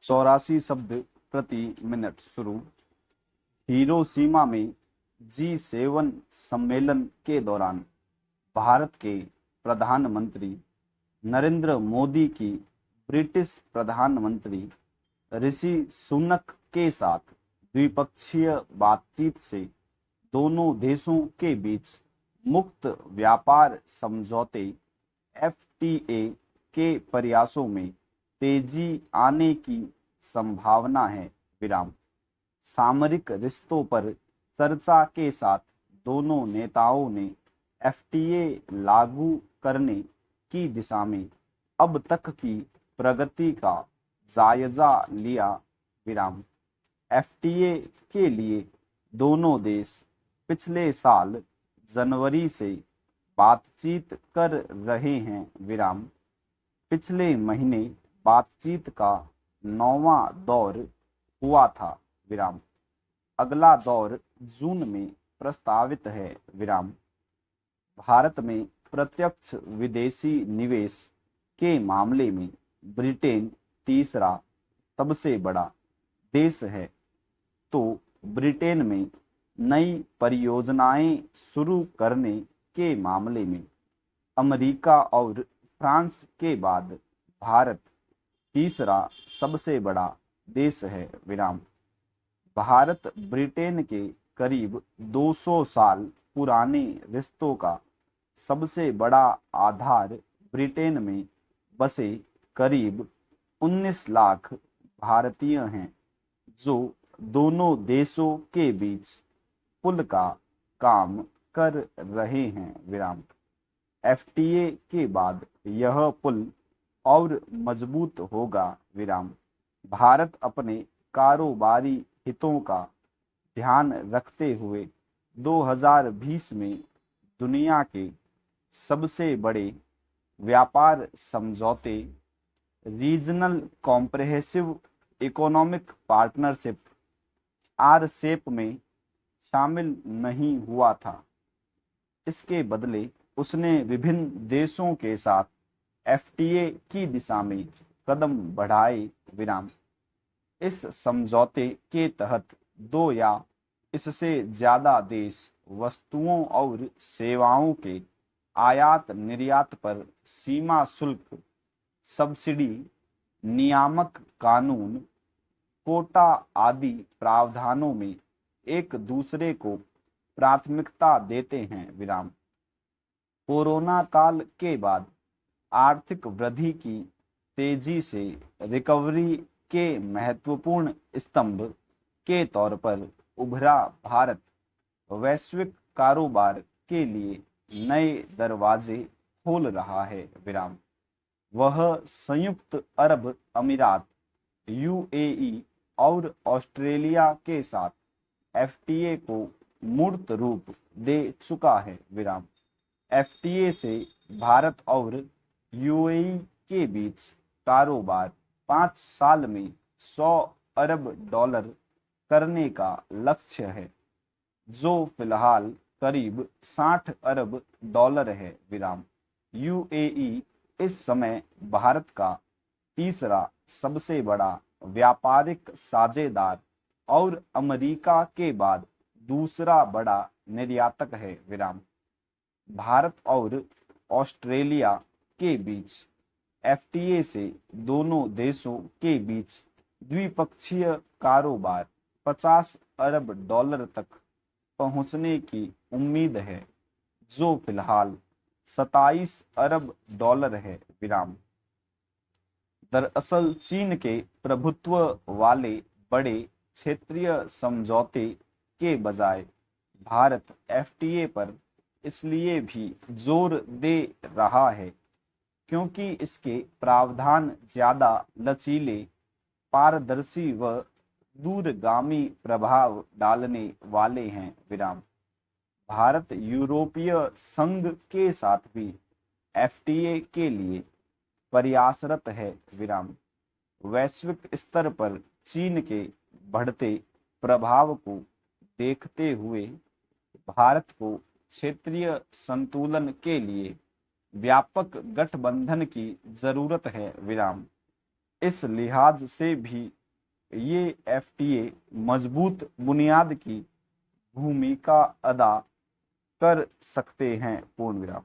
84 शब्द प्रति मिनट शुरू। हिरोशिमा में G7 सम्मेलन के दौरान भारत के प्रधानमंत्री नरेंद्र मोदी की ब्रिटिश प्रधानमंत्री ऋषि सुनक के साथ द्विपक्षीय बातचीत से दोनों देशों के बीच मुक्त व्यापार समझौते FTA के प्रयासों में तेजी आने की संभावना है। विराम। सामरिक रिश्तों पर चर्चा के साथ दोनों नेताओं ने FTA लागू करने की दिशा में अब तक की प्रगति का जायजा लिया। विराम। FTA के लिए दोनों देश पिछले साल जनवरी से बातचीत कर रहे हैं। विराम। पिछले महीने बातचीत का 9वां दौर हुआ था। विराम। अगला दौर जून में प्रस्तावित है। विराम। भारत में प्रत्यक्ष विदेशी निवेश के मामले में ब्रिटेन तीसरा सबसे बड़ा देश है, तो ब्रिटेन में नई परियोजनाएं शुरू करने के मामले में अमेरिका और फ्रांस के बाद भारत तीसरा सबसे बड़ा देश है। विराम। भारत ब्रिटेन के करीब 200 साल पुराने रिश्तों का सबसे बड़ा आधार ब्रिटेन में बसे करीब 19 लाख भारतीय हैं, जो दोनों देशों के बीच पुल का काम कर रहे हैं। विराम। FTA के बाद यह पुल और मजबूत होगा। विराम। भारत अपने कारोबारी हितों का ध्यान रखते हुए 2020 में दुनिया के सबसे बड़े व्यापार समझौते regional comprehensive economic partnership RCEP में शामिल नहीं हुआ था। इसके बदले उसने विभिन्न देशों के साथ FTA की दिशा में कदम बढ़ाए। विराम। इस समझौते के तहत 2 या इससे ज्यादा देश वस्तुओं और सेवाओं के आयात निर्यात पर सीमा शुल्क, सब्सिडी, नियामक कानून, कोटा आदि प्रावधानों में एक दूसरे को प्राथमिकता देते हैं। विराम। कोरोना काल के बाद आर्थिक वृद्धि की तेजी से रिकवरी के महत्वपूर्ण स्तंभ के तौर पर उभरा भारत वैश्विक कारोबार के लिए नए दरवाजे खोल रहा है। विराम। वह संयुक्त अरब अमीरात, UAE और ऑस्ट्रेलिया के साथ FTA को मूर्त रूप दे चुका है। विराम। FTA से भारत और UAE के बीच कारोबार 5 साल में 100 अरब डॉलर करने का लक्ष्य है, जो फिलहाल करीब 60 अरब डॉलर है। विराम। UAE इस समय भारत का तीसरा सबसे बड़ा व्यापारिक साझेदार और अमेरिका के बाद दूसरा बड़ा निर्यातक है। विराम। भारत और ऑस्ट्रेलिया के बीच FTA से दोनों देशों के बीच द्विपक्षीय कारोबार 50 अरब डॉलर तक पहुंचने की उम्मीद है, जो फिलहाल 27 अरब डॉलर है। विराम। दरअसल चीन के प्रभुत्व वाले बड़े क्षेत्रीय समझौते के बजाय भारत FTA पर इसलिए भी जोर दे रहा है क्योंकि इसके प्रावधान ज्यादा लचीले, पारदर्शी व दूरगामी प्रभाव डालने वाले हैं। विराम। भारत यूरोपीय संघ के साथ भी FTA के लिए प्रयासरत है। विराम। वैश्विक स्तर पर चीन के बढ़ते प्रभाव को देखते हुए भारत को क्षेत्रीय संतुलन के लिए व्यापक गठबंधन की जरूरत है। विराम। इस लिहाज से भी ये एफटीए मजबूत बुनियाद की भूमिका अदा कर सकते हैं। पूर्ण विराम।